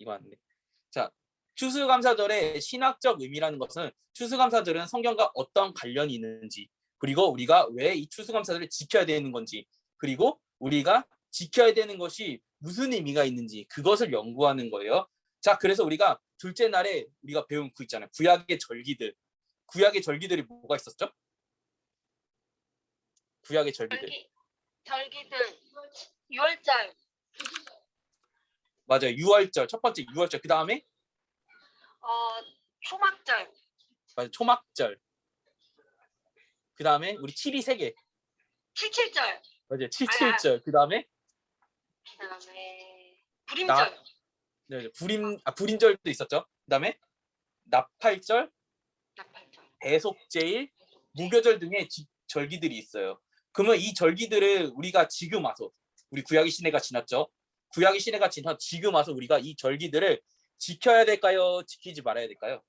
이거 맞네. 자, 추수감사절의 신학적 의미라는 것은 추수감사절은 성경과 어떤 관련이 있는지, 그리고 우리가 왜 이 추수감사절을 지켜야 되는 건지, 그리고 우리가 지켜야 되는 것이 무슨 의미가 있는지 그것을 연구하는 거예요. 자, 그래서 우리가 둘째 날에 우리가 배운 그 있잖아요. 구약의 절기들. 구약의 절기들이 뭐가 있었죠? 구약의 절기들. 절기들 6월절. 맞아요. 6월절. 첫 번째 6월절. 그 다음에 초막절. 맞아요. 초막절. 그 다음에 우리 7이 3개. 77절. 맞아요. 77절. 그 다음에 불임절. 네, 불임절도 있었죠. 그 다음에 나팔절, 대속제일, 무교절 등의 절기들이 있어요. 그러면 이 절기들을 우리가 지금 와서, 우리 구약의 시대가 지났죠. 구약의 시대가 지나 지금 와서 우리가 이 절기들을 지켜야 될까요? 지키지 말아야 될까요?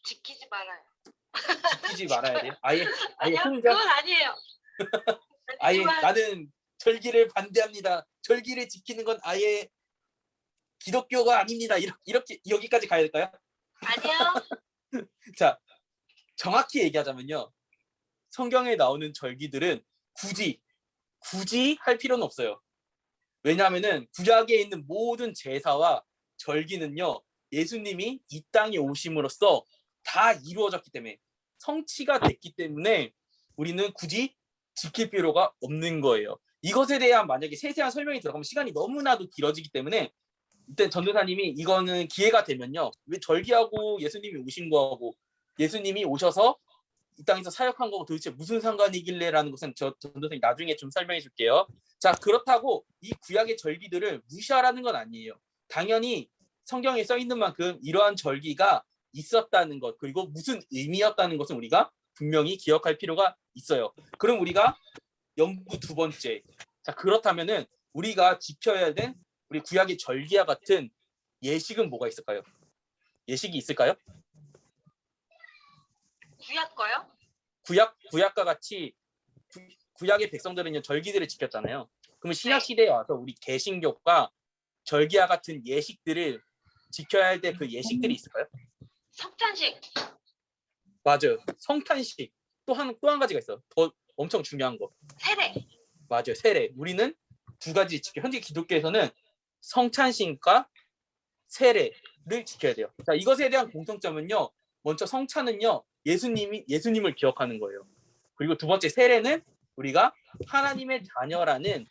지키지 말아요. 지키지 말아야 돼요. 아예 아니요, 혼자. 그건 아니에요. 아예 나는 절기를 반대합니다. 절기를 지키는 건 아예 기독교가 아닙니다. 이렇게 여기까지 가야 될까요? 아니요. 자, 정확히 얘기하자면요. 성경에 나오는 절기들은 굳이 할 필요는 없어요. 왜냐하면은 구약에 있는 모든 제사와 절기는요. 예수님이 이 땅에 오심으로써 다 이루어졌기 때문에, 성취가 됐기 때문에 우리는 굳이 지킬 필요가 없는 거예요. 이것에 대한 만약에 세세한 설명이 들어가면 시간이 너무나도 길어지기 때문에 이때 전도사님이 이거는 기회가 되면요. 왜 절기하고 예수님이 오신 거하고 예수님이 오셔서 이 땅에서 사역한 거고 도대체 무슨 상관이길래라는 것은 저 전도사님 나중에 좀 설명해 줄게요. 자, 그렇다고 이 구약의 절기들을 무시하라는 건 아니에요. 당연히 성경에 써 있는 만큼 이러한 절기가 있었다는 것, 그리고 무슨 의미였다는 것은 우리가 분명히 기억할 필요가 있어요. 그럼 우리가 연구 두 번째. 자, 그렇다면은 우리가 지켜야 된 우리 구약의 절기와 같은 예식은 뭐가 있을까요? 예식이 있을까요? 구약 거요? 구약과 같이 구약의 백성들은요 절기들을 지켰잖아요. 그러면 신약 시대에 와서 우리 개신교가 절기와 같은 예식들을 지켜야 할 때 그 예식들이 있을까요? 성찬식. 맞아요. 성탄식. 또 한 가지가 있어요. 더 엄청 중요한 거. 세례. 맞아요. 세례. 우리는 두 가지 지켜. 현재 기독교에서는 성찬식과 세례를 지켜야 돼요. 자, 이것에 대한 공통점은요. 먼저 성찬은요. 예수님을 기억하는 거예요. 그리고 두 번째 세례는 우리가 하나님의 자녀라는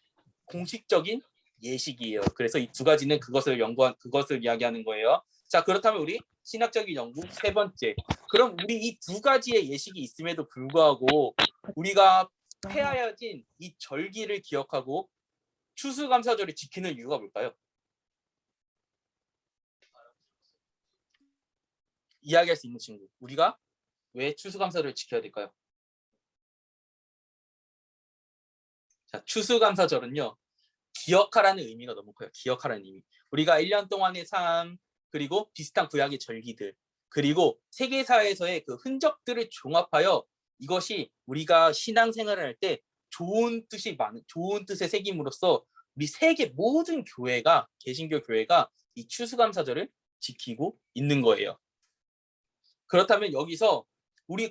공식적인 예식이에요. 그래서 이 두 가지는 그것을 이야기하는 거예요. 자, 그렇다면 우리 신학적인 연구 세 번째. 그럼 우리 이 두 가지의 예식이 있음에도 불구하고 우리가 폐하여진 이 절기를 기억하고 추수감사절을 지키는 이유가 뭘까요? 이야기할 수 있는 친구. 우리가 왜 추수감사절을 지켜야 될까요? 자, 추수감사절은요. 기억하라는 의미가 너무 커요. 기억하라는 의미. 우리가 1년 동안의 삶, 그리고 비슷한 구약의 절기들, 그리고 세계사에서의 그 흔적들을 종합하여 이것이 우리가 신앙생활을 할 때 좋은 뜻의 새김으로써 우리 세계 모든 교회가, 개신교 교회가 이 추수감사절을 지키고 있는 거예요. 그렇다면 여기서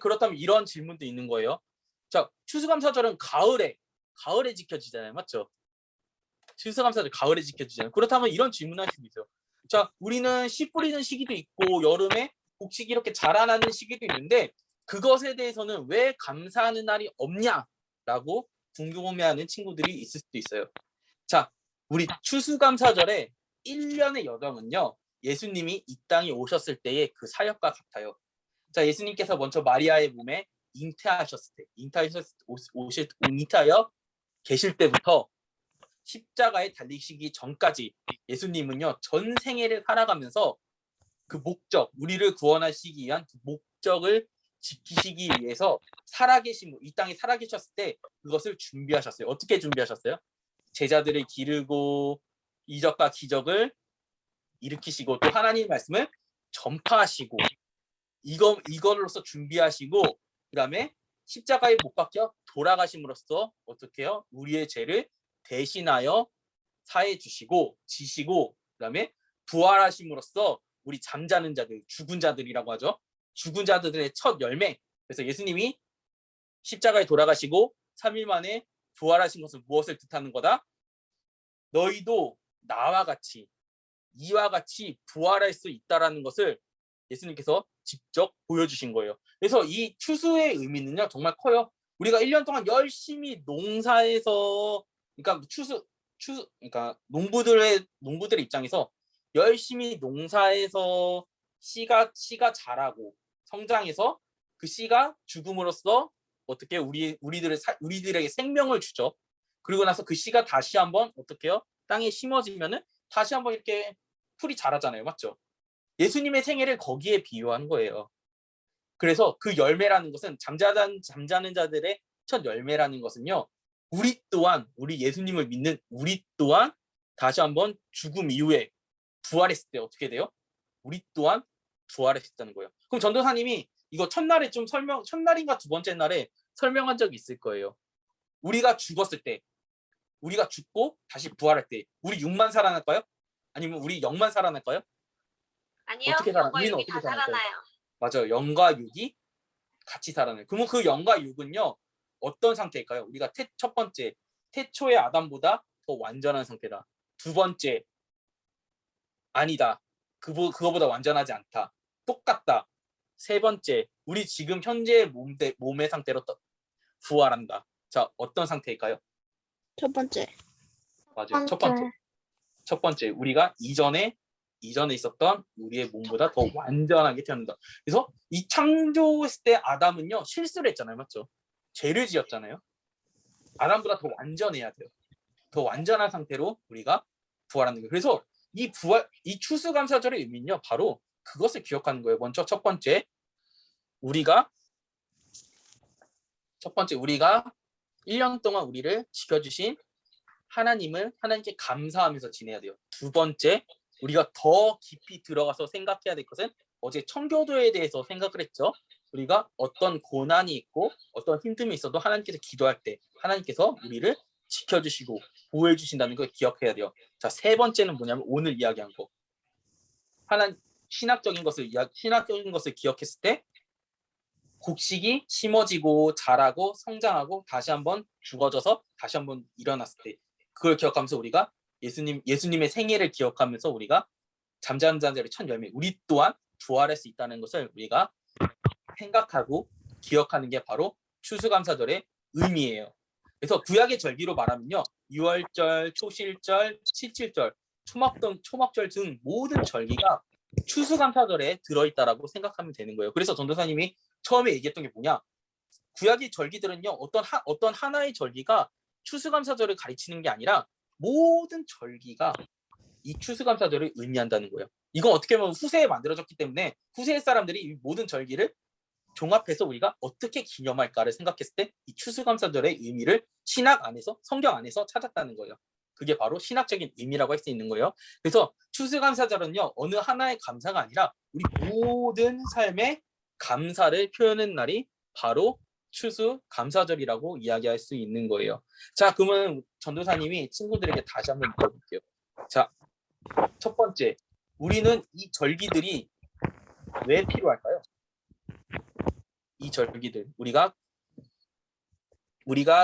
그렇다면 이런 질문도 있는 거예요. 자, 추수감사절은 가을에 지켜지잖아요. 맞죠? 추수감사절 가을에 지켜지잖아요. 그렇다면 이런 질문할 수도 있어요. 자, 우리는 씨 뿌리는 시기도 있고 여름에 곡식이 이렇게 자라나는 시기도 있는데 그것에 대해서는 왜 감사하는 날이 없냐라고 궁금해하는 친구들이 있을 수도 있어요. 자, 우리 추수감사절에 1년의 여정은요. 예수님이 이 땅에 오셨을 때의 그 사역과 같아요. 자, 예수님께서 먼저 마리아의 몸에 잉태하여 계실 때부터 십자가에 달리시기 전까지 예수님은요 전 생애를 살아가면서 그 목적, 우리를 구원하시기 위한 그 목적을 지키시기 위해서 이 땅에 살아계셨을 때 그것을 준비하셨어요. 어떻게 준비하셨어요? 제자들을 기르고 이적과 기적을 일으키시고 또 하나님의 말씀을 전파하시고 이걸로써 준비하시고 그다음에 십자가에 못 박혀 돌아가심으로써 어떻게 해요? 우리의 죄를 대신하여 사해 주시고 지시고 그다음에 부활하심으로써 우리 잠자는 자들, 죽은 자들이라고 하죠. 죽은 자들의 첫 열매. 그래서 예수님이 십자가에 돌아가시고 3일 만에 부활하신 것은 무엇을 뜻하는 거다? 너희도 나와 같이 이와 같이 부활할 수 있다라는 것을 예수님께서 직접 보여주신 거예요. 그래서 이 추수의 의미는요 정말 커요. 우리가 1년 동안 열심히 농사에서 그러니까 그러니까 농부들의 입장에서 열심히 농사에서 씨가 자라고 성장해서 그 씨가 죽음으로써 어떻게 우리들에게 생명을 주죠. 그리고 나서 그 씨가 다시 한번 어떻게요? 땅에 심어지면은 다시 한번 이렇게 풀이 자라잖아요. 맞죠? 예수님의 생애를 거기에 비유한 거예요. 그래서 그 열매라는 것은 잠자는 자들의 첫 열매라는 것은요. 우리 예수님을 믿는 우리 또한 다시 한번 죽음 이후에 부활했을 때 어떻게 돼요? 우리 또한 부활했다는 거예요. 그럼 전도사님이 이거 첫날인가 두 번째 날에 설명한 적이 있을 거예요. 우리가 죽었을 때, 우리가 죽고 다시 부활할 때 우리 육만 살아날까요? 아니면 우리 영만 살아날까요? 아니요. 우리는 영과 육이 어떻게 다 살아날까요? 살아나요. 맞아요. 영과 육이 같이 살아나요. 그러면 그 영과 육은요 어떤 상태일까요? 우리가 첫 번째 태초의 아담보다 더 완전한 상태다. 두 번째 아니다. 그거보다 완전하지 않다. 똑같다. 세 번째 우리 지금 현재 몸의 상태로 부활한다. 자, 어떤 상태일까요? 첫 번째. 맞아요. 첫 번째 우리가 이전에 있었던 우리의 몸보다 더 완전하게 태어난다. 그래서 이 창조했을 때 아담은요 실수를 했잖아요, 맞죠? 죄를 지었잖아요. 아담보다 더 완전해야 돼요. 더 완전한 상태로 우리가 부활하는 거예요. 그래서 이 추수감사절의 의미는요 바로 그것을 기억하는 거예요. 먼저 첫 번째 우리가 1년 동안 우리를 지켜주신 하나님께 감사하면서 지내야 돼요. 두 번째, 우리가 더 깊이 들어가서 생각해야 될 것은 어제 청교도에 대해서 생각을 했죠. 우리가 어떤 고난이 있고 어떤 힘듦이 있어도 하나님께서 기도할 때 하나님께서 우리를 지켜주시고 보호해 주신다는 걸 기억해야 돼요. 자, 세 번째는 뭐냐면 오늘 이야기한 거. 신학적인 것을 기억했을 때 곡식이 심어지고 자라고 성장하고 다시 한번 죽어져서 다시 한번 일어났을 때 그걸 기억하면서 우리가 예수님의 생애를 기억하면서 우리가 잠자는 자들의 첫 열매 우리 또한 부활할 수 있다는 것을 우리가 생각하고 기억하는 게 바로 추수감사절의 의미예요. 그래서 구약의 절기로 말하면요. 유월절, 초실절, 칠칠절, 초막절 등 모든 절기가 추수감사절에 들어있다라고 생각하면 되는 거예요. 그래서 전도사님이 처음에 얘기했던 게 뭐냐? 구약의 절기들은요. 어떤 하나의 절기가 추수감사절을 가리치는 게 아니라 모든 절기가 이 추수감사절을 의미한다는 거예요. 이건 어떻게 보면 후세에 만들어졌기 때문에 후세의 사람들이 이 모든 절기를 종합해서 우리가 어떻게 기념할까를 생각했을 때 이 추수감사절의 의미를 신학 안에서 성경 안에서 찾았다는 거예요. 그게 바로 신학적인 의미라고 할 수 있는 거예요. 그래서 추수감사절은요. 어느 하나의 감사가 아니라 우리 모든 삶의 감사를 표현하는 날이 바로 추수감사절이라고 이야기할 수 있는 거예요. 자, 그러면 전도사님이 친구들에게 다시 한번 물어볼게요. 자, 첫 번째, 우리는 이 절기들이 왜 필요할까요? 이 절기들 우리가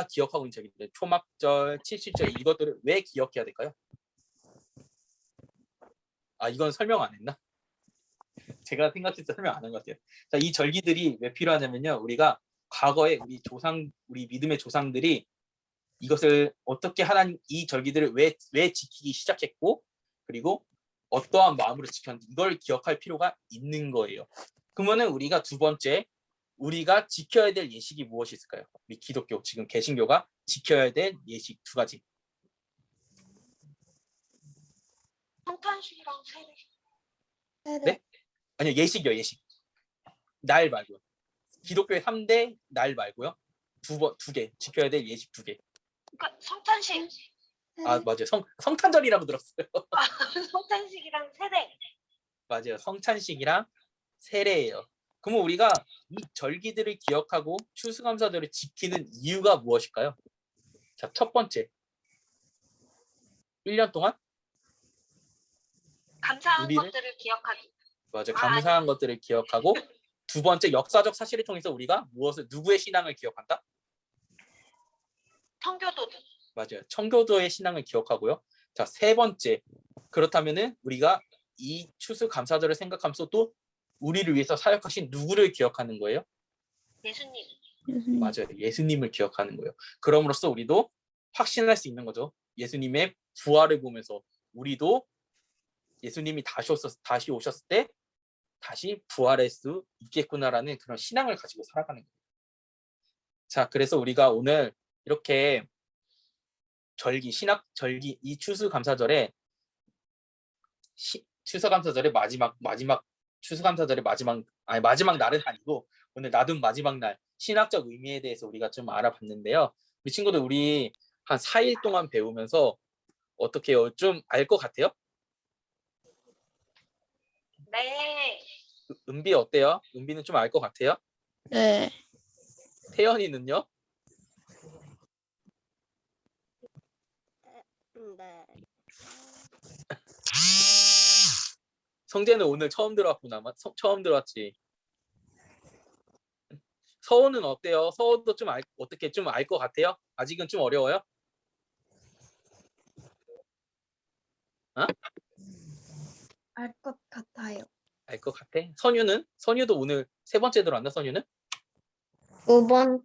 기억하고 있는 절기들 초막절, 칠칠절 이것들을 왜 기억해야 될까요? 아, 이건 설명 안 했나? 제가 생각해서 설명 안 한 것 같아요. 자, 이 절기들이 왜 필요하냐면요. 우리가 과거에 우리 믿음의 조상들이 이것을 어떻게 이 절기들을 왜 지키기 시작했고 그리고 어떠한 마음으로 지켰는지 이걸 기억할 필요가 있는 거예요. 그러면은 우리가 두 번째 우리가 지켜야 될 예식이 무엇이 있을까요? 우리 기독교 지금 개신교가 지켜야 될 예식 두 가지. 성탄식이랑 세례. 네? 아니요, 예식이요, 예식. 날 말고요. 기독교의 3대 날 말고요. 두 개 지켜야 될 예식 두 개. 그러니까 성탄식. 아, 맞아요. 성탄절이라고 들었어요. 성탄식이랑 세례. 맞아요. 성찬식이랑 세례예요. 그러면 우리가 이 절기들을 기억하고 추수감사절을 지키는 이유가 무엇일까요? 자, 첫 번째. 1년 동안 감사한 우리를 것들을 기억하기. 맞아 아, 감사한 것들을 기억하고 두 번째 역사적 사실을 통해서 우리가 누구의 신앙을 기억한다? 청교도들. 맞아요. 청교도의 신앙을 기억하고요. 자, 세 번째. 그렇다면은 우리가 이 추수감사절을 생각하면서 또 우리를 위해서 사역하신 누구를 기억하는 거예요? 예수님. 맞아요. 예수님을 기억하는 거예요. 그럼으로써 우리도 확신할 수 있는 거죠. 예수님의 부활을 보면서 우리도 예수님이 다시 오셨을 때 다시 부활할 수 있겠구나라는 그런 신앙을 가지고 살아가는 거예요. 자, 그래서 우리가 오늘 이렇게 절기 이 추수감사절에 추수감사절의 마지막 추수감사절의 마지막 날은 아니고 오늘 놔둔 마지막 날 신학적 의미에 대해서 우리가 좀 알아봤는데요. 우리 친구들 우리 한 4일 동안 배우면서 어떻게 좀 알 것 같아요? 네. 은비 어때요? 은비는 좀 알 것 같아요? 네. 태연이는요? 네. 성재는 오늘 처음 들어왔구나. 처음 들어왔지. 서호는 어때요? 서호도 좀 어떻게 좀 알 것 같아요? 아직은 좀 어려워요? 어? 알 것 같아요. 알 것 같아? 선유는? 선유도 오늘 세 번째 들어왔나? 선유는? 두 번째.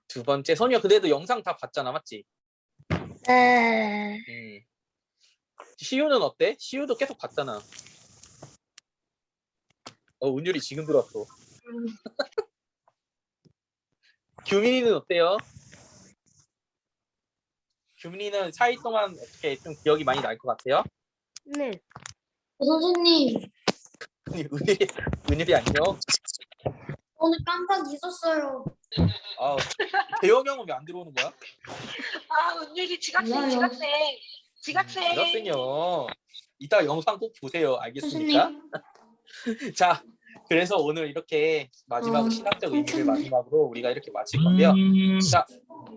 두 번째. 선유야 그래도 영상 다 봤잖아, 맞지? 네. 시우는 어때? 시우도 계속 봤잖아. 운율이 지금 들어왔어. 규민이는 어때요? 규민이는 4일 동안 어떻게 좀 기억이 많이 날 것 같아요? 네. 선생님, 은율이 안녕. 오늘 깜빡 잊었어요. 대영 형은 왜 안 들어오는 거야? 아, 은율이 지각생, 몰라요. 지각생. 지각생. 지각생이요. 이따 영상 꼭 보세요. 알겠습니까? 선생님, 자, 그래서 오늘 이렇게 마지막으로 신학적 의미를 마지막으로 우리가 이렇게 마칠 건데요. 자,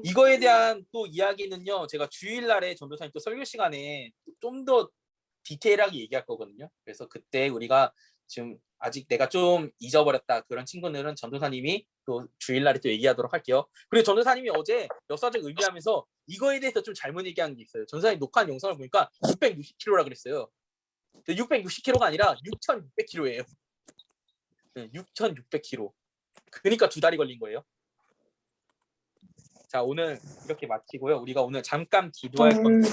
이거에 대한 또 이야기는요. 제가 주일날에 전도사님 또 설교 시간에 좀 더 디테일하게 얘기할 거거든요. 그래서 그때 우리가 지금 아직 내가 좀 잊어버렸다 그런 친구들은 전도사님이 또 주일날에 또 얘기하도록 할게요. 그리고 전도사님이 어제 역사적 의미하면서 이거에 대해서 좀 잘못 얘기한 게 있어요. 전도사님 녹화한 영상을 보니까 660kg라 그랬어요. 660kg가 아니라 6,600kg예요. 6,600kg. 그러니까 2달이 걸린 거예요. 자, 오늘 이렇게 마치고요. 우리가 오늘 잠깐 기도할 건데,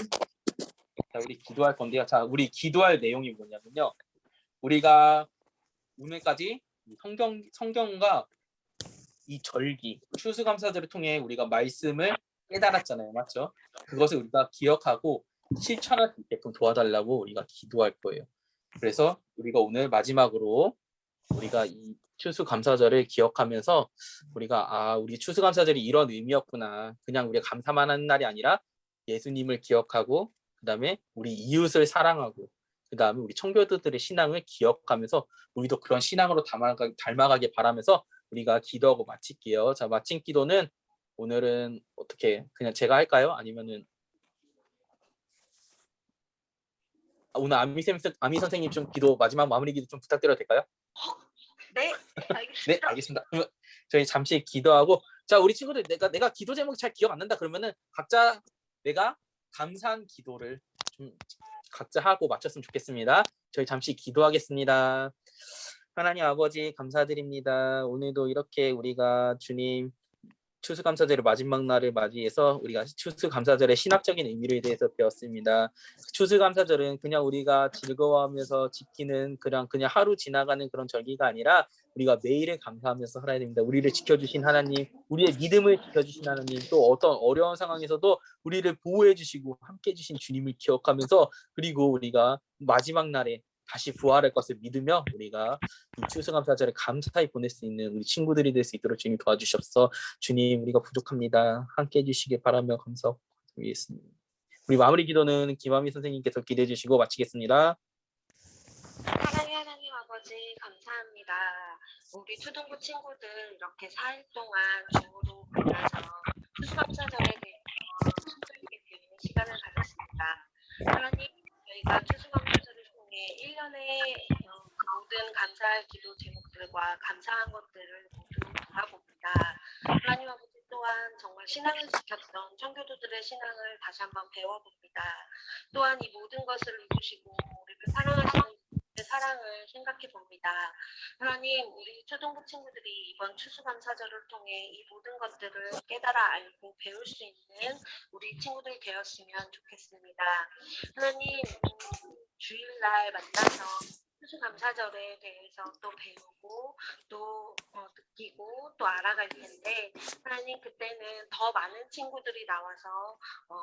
자, 우리 기도할 건데요. 자, 우리 기도할 내용이 뭐냐면요. 우리가 오늘까지 성경과 이 절기, 추수감사절을 통해 우리가 말씀을 깨달았잖아요. 맞죠? 그것을 우리가 기억하고 실천할 수 있게끔 도와달라고 우리가 기도할 거예요. 그래서 우리가 오늘 마지막으로 우리가 이 추수감사절을 기억하면서 우리가 우리 추수감사절이 이런 의미였구나. 그냥 우리가 감사만 하는 날이 아니라 예수님을 기억하고 그다음에 우리 이웃을 사랑하고 그다음에 우리 청교도들의 신앙을 기억하면서 우리도 그런 신앙으로 닮아가길 바라면서 우리가 기도하고 마칠게요. 자, 마친 기도는 오늘은 어떻게 그냥 제가 할까요? 아니면은 오늘 아미 선생님 좀 기도 마지막 마무리 기도 좀 부탁드려도 될까요? 네, 네, 알겠습니다. 알겠습니다. 그러면 저희 잠시 기도하고 자, 우리 친구들 내가 기도 제목이 잘 기억 안 난다 그러면은 각자 내가 감사한 기도를 좀 각자 하고 마쳤으면 좋겠습니다. 저희 잠시 기도하겠습니다. 하나님 아버지 감사드립니다. 오늘도 이렇게 우리가 주님 추수감사절의 마지막 날을 맞이해서 우리가 추수감사절의 신학적인 의미에 대해서 배웠습니다. 추수감사절은 그냥 우리가 즐거워하면서 지키는 그냥 하루 지나가는 그런 절기가 아니라 우리가 매일을 감사하면서 살아야 됩니다. 우리를 지켜주신 하나님, 우리의 믿음을 지켜주신 하나님, 또 어떤 어려운 상황에서도 우리를 보호해 주시고 함께 해주신 주님을 기억하면서 그리고 우리가 마지막 날에 다시 부활할 것을 믿으며 우리가 이 추수감사절을 감사히 보낼 수 있는 우리 친구들이 될 수 있도록 주님 도와주셔서 주님 우리가 부족합니다. 함께 해주시길 바라며 감사드리겠습니다. 우리 마무리 기도는 김아미 선생님께서 기도해 주시고 마치겠습니다. 사랑의 하나님 아버지 감사합니다. 우리 초등부 친구들 이렇게 4일 동안 줌으로 만나서 추수감사절에 대해서 친구들에게 배우는 시간을 가졌습니다. 하나님, 저희가 추수감사절을 통해 1년에 그 모든 감사할 기도 제목들과 감사한 것들을 모두 돌아봅니다. 하나님 아버지 또한 정말 신앙을 지켰던 청교도들의 신앙을 다시 한번 배워봅니다. 또한 이 모든 것을 이루시고 우리를 사랑하시는 그 사랑을 생각해 봅니다. 하나님, 우리 초등부 친구들이 이번 추수감사절을 통해 이 모든 것들을 깨달아 알고 배울 수 있는 우리 친구들 되었으면 좋겠습니다. 하나님, 주일날 만나서 추수감사절에 대해서 또 배우고 또 느끼고 또 알아갈 텐데 하나님 그때는 더 많은 친구들이 나와서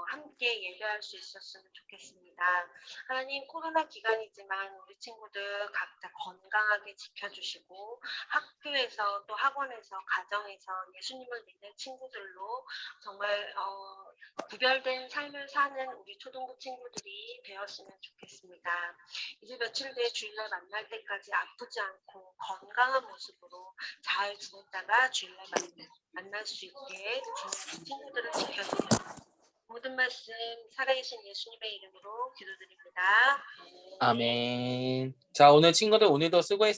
함께 예배할 수 있었으면 좋겠습니다. 하나님 코로나 기간이지만 우리 친구들 각자 건강하게 지켜주시고 학교에서 또 학원에서 가정에서 예수님을 믿는 친구들로 정말 구별된 삶을 사는 우리 초등부 친구들이 되었으면 좋겠습니다. 이제 며칠 뒤에 주일날 만날 때까지 아프지 않고 건강한 모습으로 잘 지냈다가 주일날 만날 수 있게 친구들을 지켜주는 모든 말씀 살아계신 예수님의 이름으로 기도드립니다. 아멘. 자, 오늘 친구들 오늘도 수고했습니다.